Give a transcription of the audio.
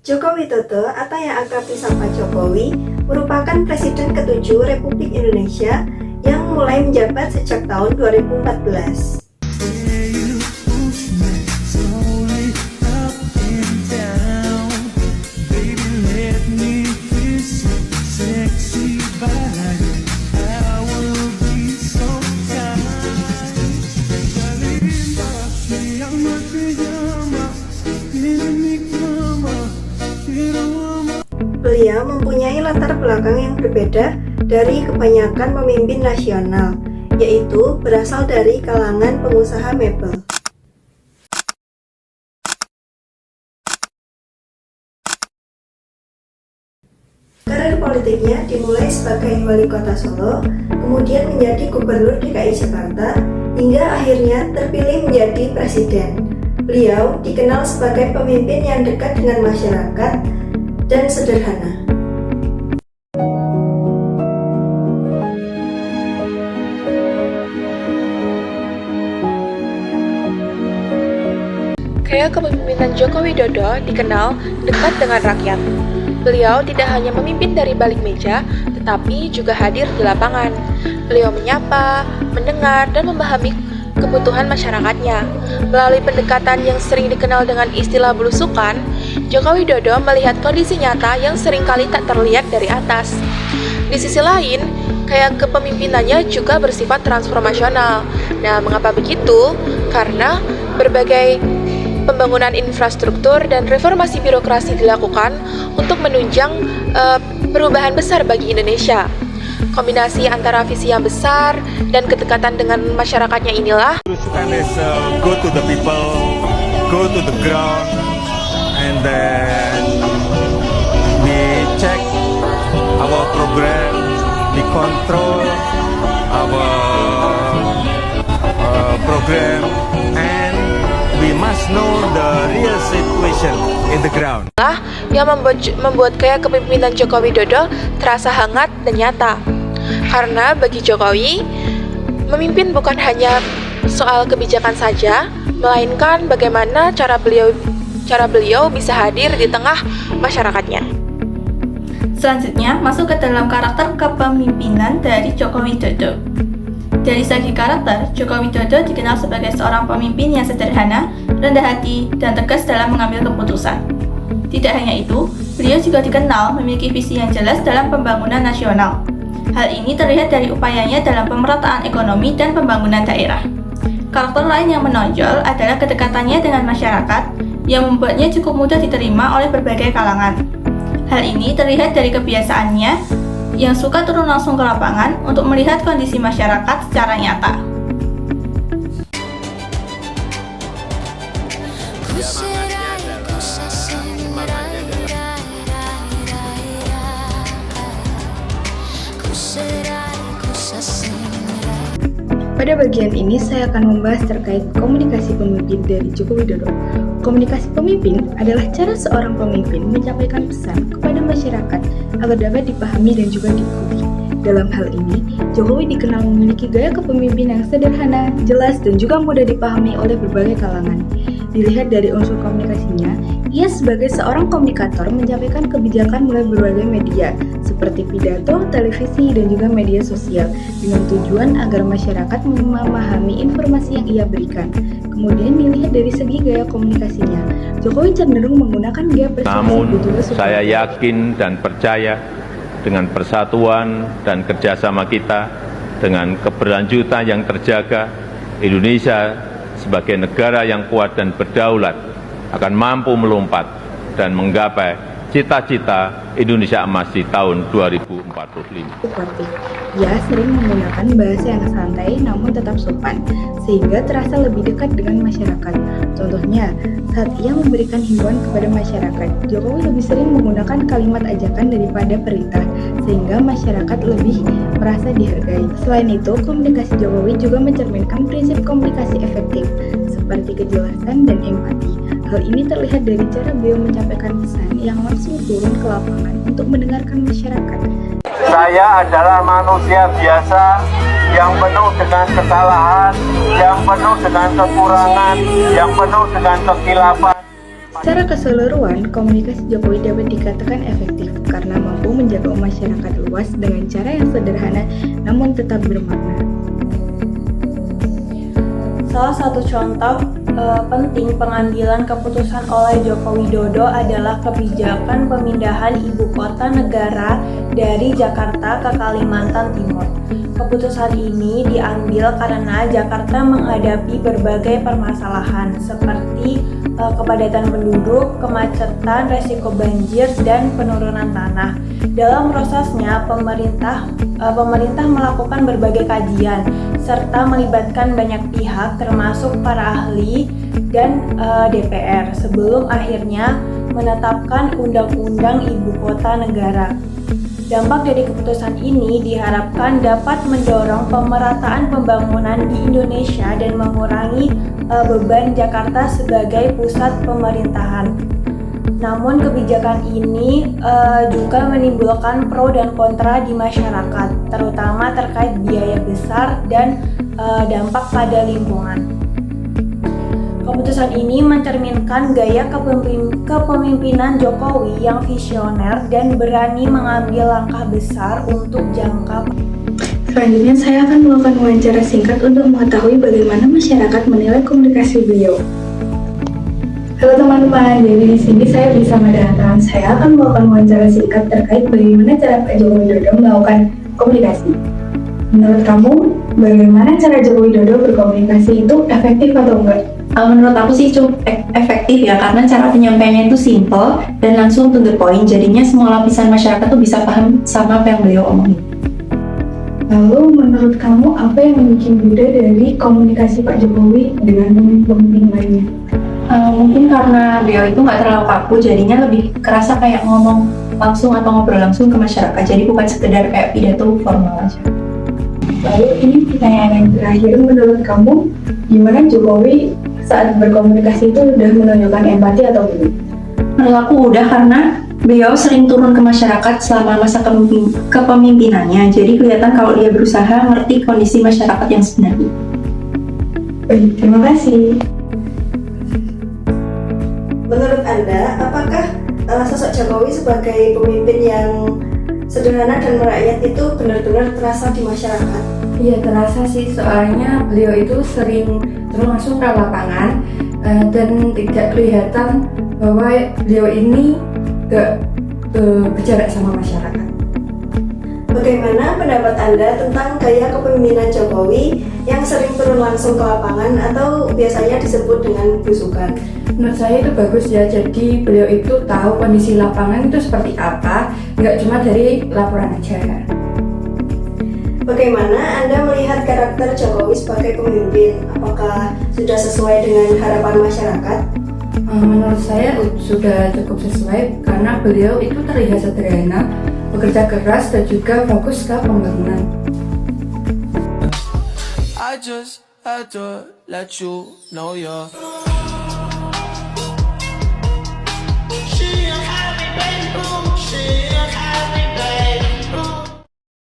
Joko Widodo atau yang akrab disapa Jokowi merupakan Presiden ke-7 Republik Indonesia yang mulai menjabat sejak tahun 2014. Beliau mempunyai latar belakang yang berbeda dari kebanyakan pemimpin nasional, yaitu berasal dari kalangan pengusaha mebel. Karir politiknya dimulai sebagai wali kota Solo, kemudian menjadi gubernur DKI Jakarta, hingga akhirnya terpilih menjadi presiden. Beliau dikenal sebagai pemimpin yang dekat dengan masyarakat dan sederhana. Gaya kepemimpinan Joko Widodo dikenal dekat dengan rakyat. Beliau tidak hanya memimpin dari balik meja, tetapi juga hadir di lapangan. Beliau menyapa, mendengar, dan memahami kebutuhan masyarakatnya. Melalui pendekatan yang sering dikenal dengan istilah belusukan, Joko Widodo melihat kondisi nyata yang seringkali tak terlihat dari atas. Di sisi lain, gaya kepemimpinannya juga bersifat transformasional. Nah, mengapa begitu? Karena berbagai pembangunan infrastruktur dan reformasi birokrasi dilakukan untuk menunjang perubahan besar bagi Indonesia. Kombinasi antara visi yang besar dan kedekatan dengan masyarakatnya inilah Belusukan is go to the people, go to the ground, and then we check our program, we control our program, and we must know the real situation in the ground. yang membuat gaya kepemimpinan Joko Widodo terasa hangat dan nyata. Karena bagi Jokowi, memimpin bukan hanya soal kebijakan saja, melainkan bagaimana cara beliau bisa hadir di tengah masyarakatnya. Selanjutnya, masuk ke dalam karakter kepemimpinan dari Joko Widodo. Dari segi karakter, Joko Widodo dikenal sebagai seorang pemimpin yang sederhana, rendah hati, dan tegas dalam mengambil keputusan. Tidak hanya itu, beliau juga dikenal memiliki visi yang jelas dalam pembangunan nasional. Hal ini terlihat dari upayanya dalam pemerataan ekonomi dan pembangunan daerah. Karakter lain yang menonjol adalah kedekatannya dengan masyarakat yang membuatnya cukup mudah diterima oleh berbagai kalangan. Hal ini terlihat dari kebiasaannya yang suka turun langsung ke lapangan untuk melihat kondisi masyarakat secara nyata. Pada bagian ini saya akan membahas terkait komunikasi pemimpin dari Joko Widodo. Komunikasi pemimpin adalah cara seorang pemimpin menyampaikan pesan kepada masyarakat agar dapat dipahami dan juga diikuti. Dalam hal ini, Jokowi dikenal memiliki gaya kepemimpinan yang sederhana, jelas, dan juga mudah dipahami oleh berbagai kalangan. Dilihat dari unsur komunikasinya, ia sebagai seorang komunikator menyampaikan kebijakan melalui berbagai media, seperti pidato, televisi, dan juga media sosial, dengan tujuan agar masyarakat memahami informasi yang ia berikan. Kemudian dilihat dari segi gaya komunikasinya, Jokowi cenderung menggunakan gaya persuasi. Namun, saya yakin dan percaya dengan persatuan dan kerjasama kita, dengan keberlanjutan yang terjaga, Indonesia sebagai negara yang kuat dan berdaulat akan mampu melompat dan menggapai cita-cita Indonesia Emas di tahun 2045. Suportif. Ia sering menggunakan bahasa yang santai namun tetap sopan, sehingga terasa lebih dekat dengan masyarakat. Contohnya, saat ia memberikan himbauan kepada masyarakat, Jokowi lebih sering menggunakan kalimat ajakan daripada perintah, sehingga masyarakat lebih merasa dihargai. Selain itu, komunikasi Jokowi juga mencerminkan prinsip komunikasi efektif, seperti kejelasan dan empati. Hal ini terlihat dari cara beliau menyampaikan pesan yang langsung turun ke lapangan untuk mendengarkan masyarakat. Saya adalah manusia biasa yang penuh dengan kesalahan, yang penuh dengan kekurangan, yang penuh dengan kekhilafan. Secara keseluruhan, komunikasi Jokowi dapat dikatakan efektif karena mampu menjangkau masyarakat luas dengan cara yang sederhana namun tetap bermakna. Salah satu contoh penting pengambilan keputusan oleh Joko Widodo adalah kebijakan pemindahan ibu kota negara dari Jakarta ke Kalimantan Timur. Keputusan ini diambil karena Jakarta menghadapi berbagai permasalahan seperti kepadatan penduduk, kemacetan, resiko banjir, dan penurunan tanah. Dalam prosesnya, pemerintah melakukan berbagai kajian serta melibatkan banyak pihak termasuk para ahli dan DPR sebelum akhirnya menetapkan Undang-Undang Ibu Kota Negara. Dampak dari keputusan ini diharapkan dapat mendorong pemerataan pembangunan di Indonesia dan mengurangi beban Jakarta sebagai pusat pemerintahan. Namun kebijakan ini juga menimbulkan pro dan kontra di masyarakat, terutama terkait biaya besar dan dampak pada lingkungan. Keputusan ini mencerminkan gaya kepemimpinan Jokowi yang visioner dan berani mengambil langkah besar untuk jangka panjang. Selanjutnya, saya akan melakukan wawancara singkat untuk mengetahui bagaimana masyarakat menilai komunikasi beliau. Halo teman-teman, jadi di sini saya bersama dengan saya akan melakukan wawancara singkat terkait bagaimana cara Pak Joko Widodo melakukan komunikasi. Menurut kamu, bagaimana cara Joko Widodo berkomunikasi itu efektif atau enggak? Menurut aku sih cukup efektif ya, karena cara penyampaiannya itu simple dan langsung to the point, jadinya semua lapisan masyarakat tuh bisa paham sama apa yang beliau omongin. Lalu menurut kamu apa yang bikin beda dari komunikasi Pak Jokowi dengan pemimpin lainnya? Mungkin karena beliau itu nggak terlalu kaku, jadinya lebih kerasa kayak ngomong langsung atau ngobrol langsung ke masyarakat, jadi bukan sekedar kayak pidato formal aja. Lalu ini pertanyaan yang terakhir, menurut kamu gimana Jokowi saat berkomunikasi itu udah menunjukkan empati atau belum? Menurut aku udah, karena beliau sering turun ke masyarakat selama masa kepemimpinannya, jadi kelihatan kalau dia berusaha ngerti kondisi masyarakat yang sebenarnya. Baik, terima kasih. Menurut Anda, apakah sosok Jokowi sebagai pemimpin yang sederhana dan merakyat itu benar-benar terasa di masyarakat? Iya, terasa sih, soalnya beliau itu sering turun langsung ke lapangan dan tidak kelihatan bahwa beliau ini gak berjarak sama masyarakat. Bagaimana pendapat Anda tentang gaya kepemimpinan Jokowi yang sering turun langsung ke lapangan atau biasanya disebut dengan belusukan? Menurut saya itu bagus ya, jadi beliau itu tahu kondisi lapangan itu seperti apa, nggak cuma dari laporan aja. Bagaimana Anda melihat karakter Jokowi sebagai pemimpin? Apakah sudah sesuai dengan harapan masyarakat? Menurut saya sudah cukup sesuai karena beliau itu terlihat sederhana, bekerja keras dan juga fokus ke pembangunan. I just had to let you know you're